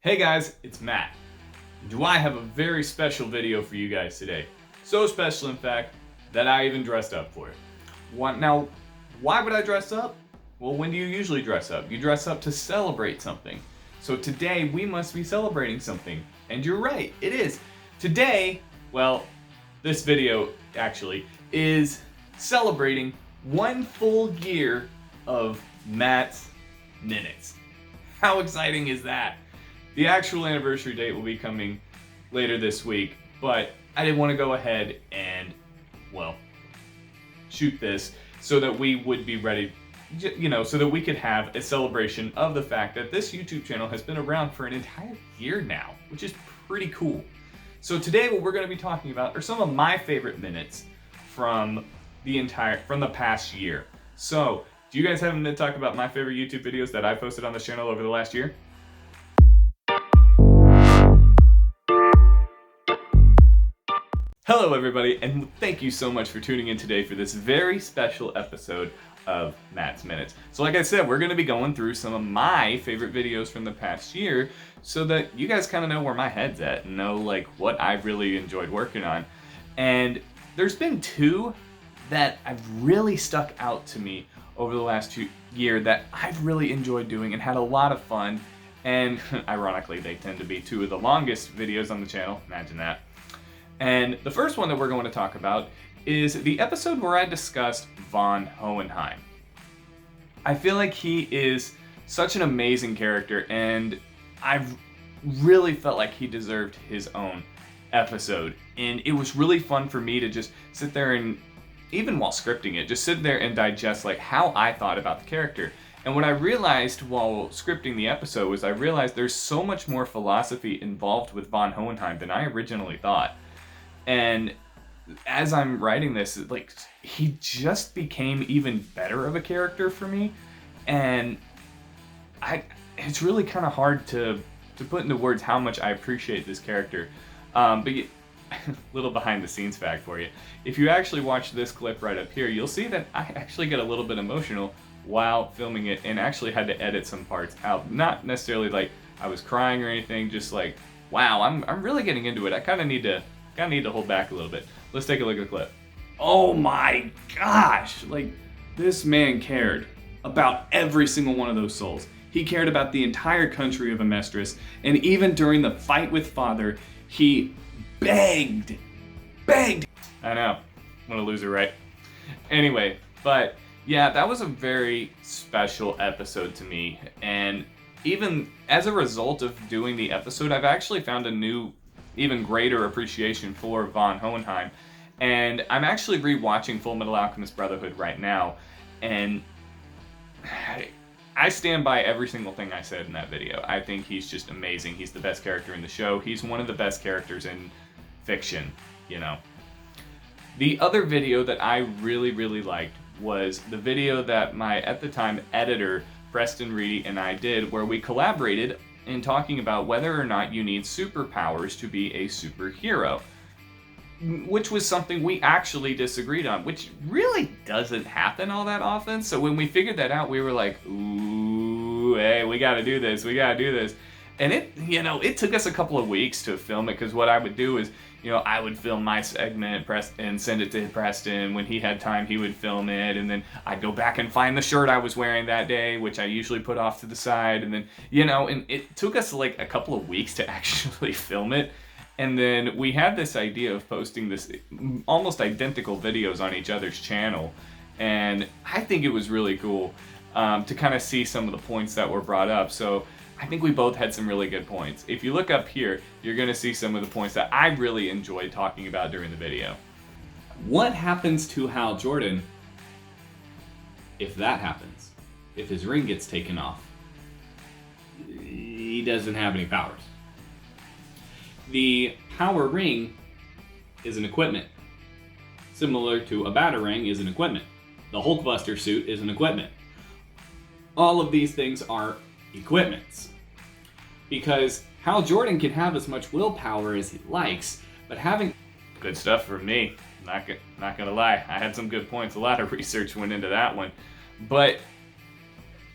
Hey guys, it's Matt. Do I have a very special video for you guys today? So special, in fact, that I even dressed up for it. Now, why would I dress up? Well, when do you usually dress up? You dress up to celebrate something. So today we must be celebrating something. And you're right, it is. Today, well, this video actually is celebrating 1 full year of Matt's Minutes. How exciting is that? The actual anniversary date will be coming later this week, but I didn't want to go ahead and, well, shoot this so that we would be ready, so that we could have a celebration of the fact that this YouTube channel has been around for an entire year now, which is pretty cool. So today what we're going to be talking about are some of my favorite minutes from the past year. So, do you guys have a minute to talk about my favorite YouTube videos that I posted on this channel over the last year? Hello everybody, and thank you so much for tuning in today for this very special episode of Matt's Minutes. So like I said, we're going to be going through some of my favorite videos from the past year so that you guys kind of know where my head's at and know like what I've really enjoyed working on. And there's been 2 that have really stuck out to me over the last year that I've really enjoyed doing and had a lot of fun. And ironically, they tend to be 2 of the longest videos on the channel. Imagine that. And the first one that we're going to talk about is the episode where I discussed Von Hohenheim. I feel like he is such an amazing character, and I've really felt like he deserved his own episode. And it was really fun for me to just sit there and, even while scripting it, just sit there and digest like how I thought about the character. And what I realized while scripting the episode was I realized there's so much more philosophy involved with Von Hohenheim than I originally thought. And as I'm writing this, like, he just became even better of a character for me. And it's really kind of hard to put into words how much I appreciate this character. Little behind the scenes fact for you. If you actually watch this clip right up here, you'll see that I actually get a little bit emotional while filming it and actually had to edit some parts out. Not necessarily like I was crying or anything, just like, wow, I'm really getting into it. I kind of need to hold back a little bit. Let's take a look at the clip. Oh my gosh! Like, this man cared about every single one of those souls. He cared about the entire country of Amestris, and even during the fight with Father, he begged. I know, what a loser, right? Anyway, but yeah, that was a very special episode to me, and even as a result of doing the episode, I've actually found a new, even greater appreciation for Von Hohenheim. And I'm actually rewatching Full Metal Alchemist Brotherhood right now, and I stand by every single thing I said in that video. I think he's just amazing. He's the best character in the show. He's one of the best characters in fiction, you know. The other video that I really, really liked was the video that my, at the time, editor, Preston Reedy, and I did, where we collaborated in talking about whether or not you need superpowers to be a superhero, which was something we actually disagreed on, which really doesn't happen all that often. So when we figured that out, we were like, ooh, hey, we gotta do this. And it took us a couple of weeks to film it, because what I would do is, I would film my segment and send it to Preston. When he had time, he would film it, and then I'd go back and find the shirt I was wearing that day, which I usually put off to the side, and then, and it took us like a couple of weeks to actually film it. And then we had this idea of posting this almost identical videos on each other's channel, and I think it was really cool to kind of see some of the points that were brought up. So I think we both had some really good points. If you look up here, you're going to see some of the points that I really enjoyed talking about during the video. What happens to Hal Jordan if that happens? If his ring gets taken off? He doesn't have any powers. The power ring is an equipment. Similar to a Batarang is an equipment. The Hulkbuster suit is an equipment. All of these things are equipments. Because Hal Jordan can have as much willpower as he likes, but having... Good stuff from me. Not gonna lie, I had some good points. A lot of research went into that one. But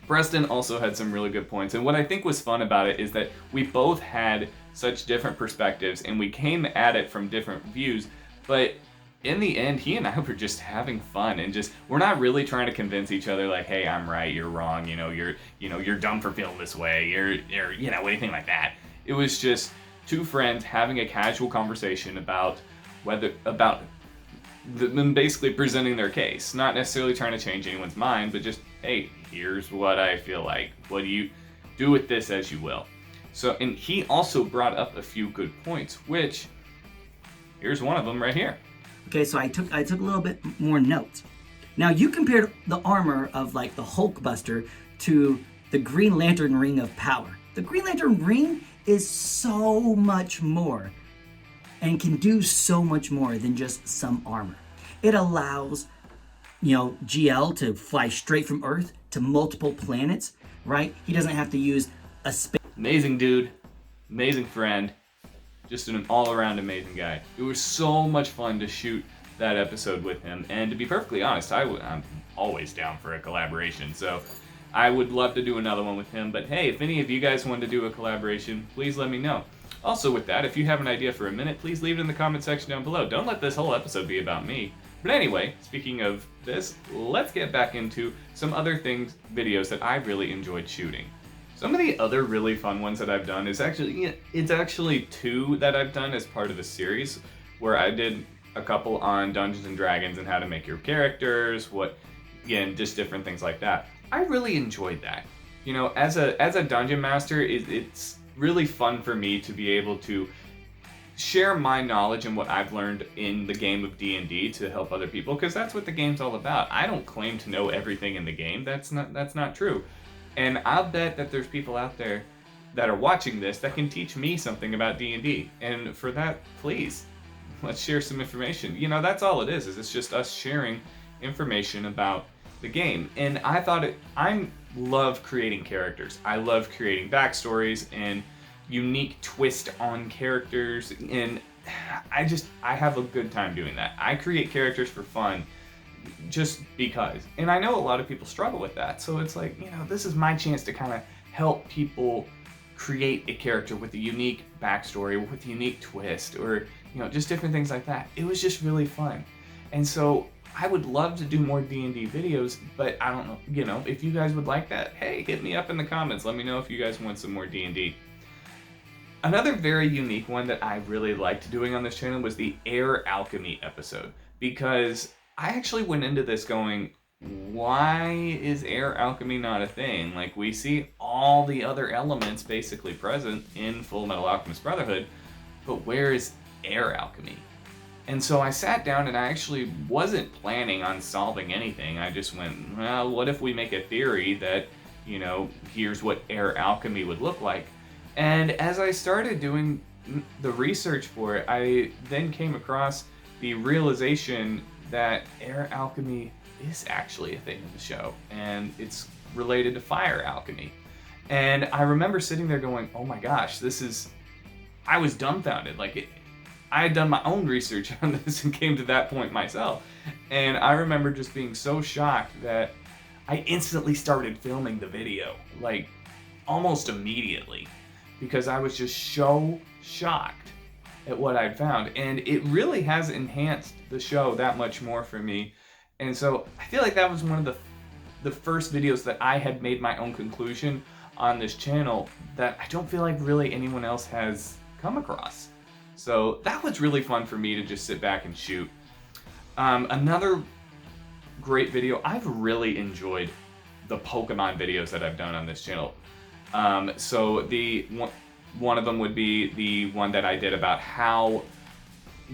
Preston also had some really good points, and what I think was fun about it is that we both had such different perspectives and we came at it from different views, but in the end, he and I were just having fun and just we're not really trying to convince each other like, hey, I'm right, you're wrong, you're dumb for feeling this way, you're anything like that. It was just two friends having a casual conversation about them basically presenting their case, not necessarily trying to change anyone's mind, but just, hey, here's what I feel like. What do you do with this as you will? So, and he also brought up a few good points, which here's one of them right here. Okay, so I took a little bit more notes. Now you compared the armor of like the Hulkbuster to the Green Lantern Ring of Power. The Green Lantern Ring is so much more and can do so much more than just some armor. It allows, GL to fly straight from Earth to multiple planets, right? He doesn't have to use a space. Amazing dude, amazing friend, just an all-around amazing guy. It was so much fun to shoot that episode with him, and to be perfectly honest, I'm always down for a collaboration, so I would love to do another one with him, but hey, if any of you guys want to do a collaboration, please let me know. Also with that, if you have an idea for a minute, please leave it in the comment section down below. Don't let this whole episode be about me. But anyway, speaking of this, let's get back into some other videos that I really enjoyed shooting. Some of the other really fun ones that I've done it's actually two that I've done as part of a series where I did a couple on Dungeons and Dragons and how to make your characters, just different things like that. I really enjoyed that. As a dungeon master, it's really fun for me to be able to share my knowledge and what I've learned in the game of D&D to help other people, because that's what the game's all about. I don't claim to know everything in the game. That's not true. And I'll bet that there's people out there that are watching this that can teach me something about D&D. And for that, please, let's share some information. That's all it is it's just us sharing information about the game. And I love creating characters. I love creating backstories and unique twist on characters, and I have a good time doing that. I create characters for fun just because. And I know a lot of people struggle with that, so it's like, this is my chance to kind of help people create a character with a unique backstory, with a unique twist, or just different things like that. It was just really fun. And so I would love to do more D&D videos, but I don't know, if you guys would like that, hey, hit me up in the comments. Let me know if you guys want some more D&D. Another very unique one that I really liked doing on this channel was the Air Alchemy episode, because I actually went into this going, why is air alchemy not a thing? Like, we see all the other elements basically present in Full Metal Alchemist Brotherhood, but where is air alchemy? And so I sat down and I actually wasn't planning on solving anything. I just went, well, what if we make a theory that, here's what air alchemy would look like? And as I started doing the research for it, I then came across the realization that air alchemy is actually a thing in the show, and it's related to fire alchemy. And I remember sitting there going, oh my gosh, I was dumbfounded. I had done my own research on this and came to that point myself. And I remember just being so shocked that I instantly started filming the video, almost immediately, because I was just so shocked at what I'd found. And it really has enhanced the show that much more for me. And so I feel like that was one of the first videos that I had made my own conclusion on this channel that I don't feel like really anyone else has come across. So that was really fun for me to just sit back and shoot. Another great video, I've really enjoyed the Pokemon videos that I've done on this channel. So one of them would be the one that I did about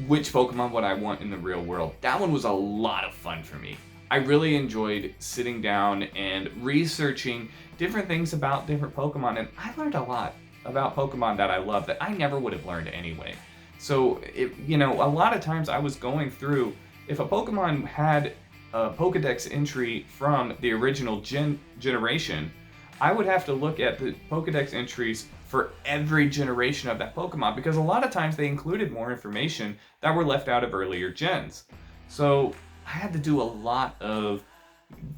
which Pokemon would I want in the real world. That one was a lot of fun for me. I really enjoyed sitting down and researching different things about different Pokemon, and I learned a lot about Pokemon that I love that I never would have learned anyway. So, a lot of times I was going through, if a Pokemon had a Pokedex entry from the original generation, I would have to look at the Pokedex entries for every generation of that Pokemon, because a lot of times they included more information that were left out of earlier gens. So I had to do a lot of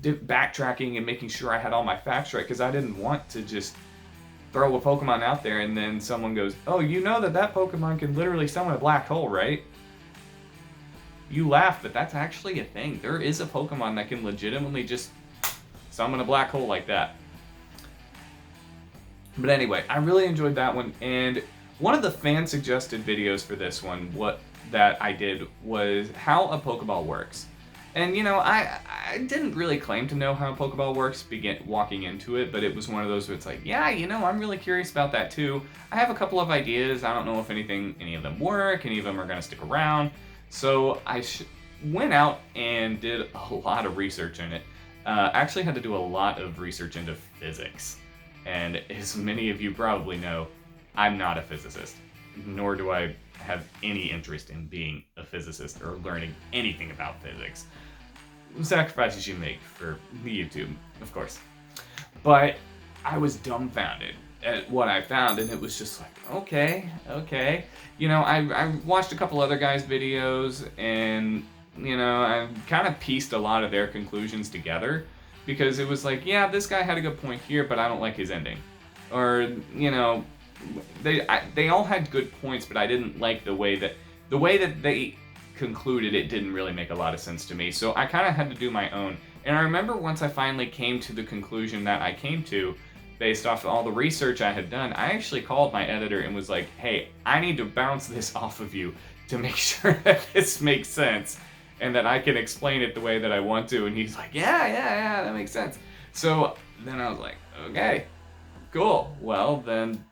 backtracking and making sure I had all my facts right, because I didn't want to just throw a Pokemon out there and then someone goes, oh, you know that Pokemon can literally summon a black hole, right? You laugh, but that's actually a thing. There is a Pokemon that can legitimately just summon a black hole like that. But anyway, I really enjoyed that one, and one of the fan-suggested videos for this one, that I did, was how a Pokeball works. And you know, I didn't really claim to know how a Pokeball works walking into it, but it was one of those where it's like, yeah, you know, I'm really curious about that too. I have a couple of ideas. I don't know if any of them work, any of them are going to stick around. So I went out and did a lot of research in it. Actually had to do a lot of research into physics. And as many of you probably know, I'm not a physicist, nor do I have any interest in being a physicist or learning anything about physics. Sacrifices you make for YouTube, of course. But I was dumbfounded at what I found, and it was just like, okay. You know, I watched a couple other guys' videos, and, you know, I kind of pieced a lot of their conclusions together, because it was like, yeah, this guy had a good point here, but I don't like his ending. Or, you know, they all had good points, but I didn't like the way that they concluded it didn't really make a lot of sense to me. So I kind of had to do my own. And I remember once I finally came to the conclusion that I came to, based off of all the research I had done, I actually called my editor and was like, hey, I need to bounce this off of you to make sure that this makes sense and that I can explain it the way that I want to. And he's like, yeah, that makes sense. So then I was like, okay, cool. Well, then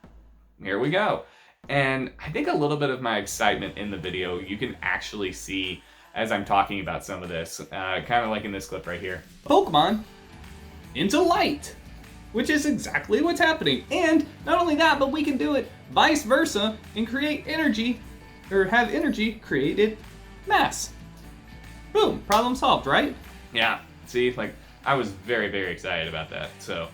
here we go. And I think a little bit of my excitement in the video you can actually see as I'm talking about some of this, kind of like in this clip right here. Pokemon into light, which is exactly what's happening. And not only that, but we can do it vice versa and create energy, or have energy created mass. Boom, problem solved, right? Yeah, see, like, I was very, very excited about that. So,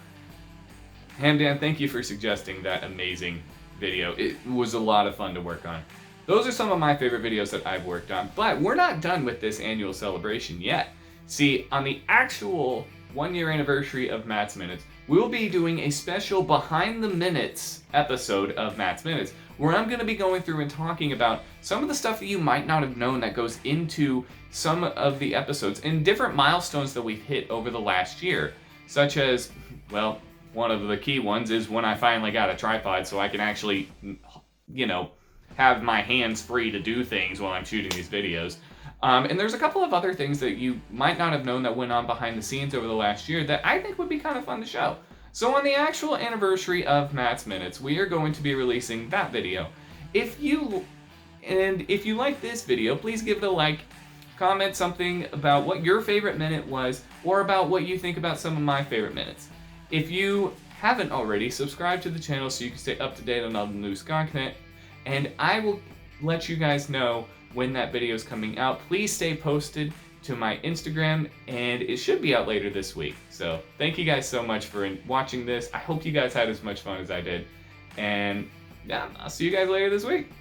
Hamdan, thank you for suggesting that amazing video. It was a lot of fun to work on. Those are some of my favorite videos that I've worked on, but we're not done with this annual celebration yet. See, on the actual 1-year anniversary of Matt's Minutes, we'll be doing a special behind the minutes episode of Matt's Minutes, where I'm going to be going through and talking about some of the stuff that you might not have known that goes into some of the episodes and different milestones that we've hit over the last year, such as, well, one of the key ones is when I finally got a tripod so I can actually, you know, have my hands free to do things while I'm shooting these videos. And there's a couple of other things that you might not have known that went on behind the scenes over the last year that I think would be kind of fun to show. So on the actual anniversary of Matt's Minutes, we are going to be releasing that video. If you like this video, please give it a like, comment something about what your favorite minute was, or about what you think about some of my favorite minutes. If you haven't already, subscribe to the channel so you can stay up to date on all the new content, and I will let you guys know when that video is coming out. Please stay posted to my Instagram, and it should be out later this week. So thank you guys so much for watching this. I hope you guys had as much fun as I did, and yeah, I'll see you guys later this week.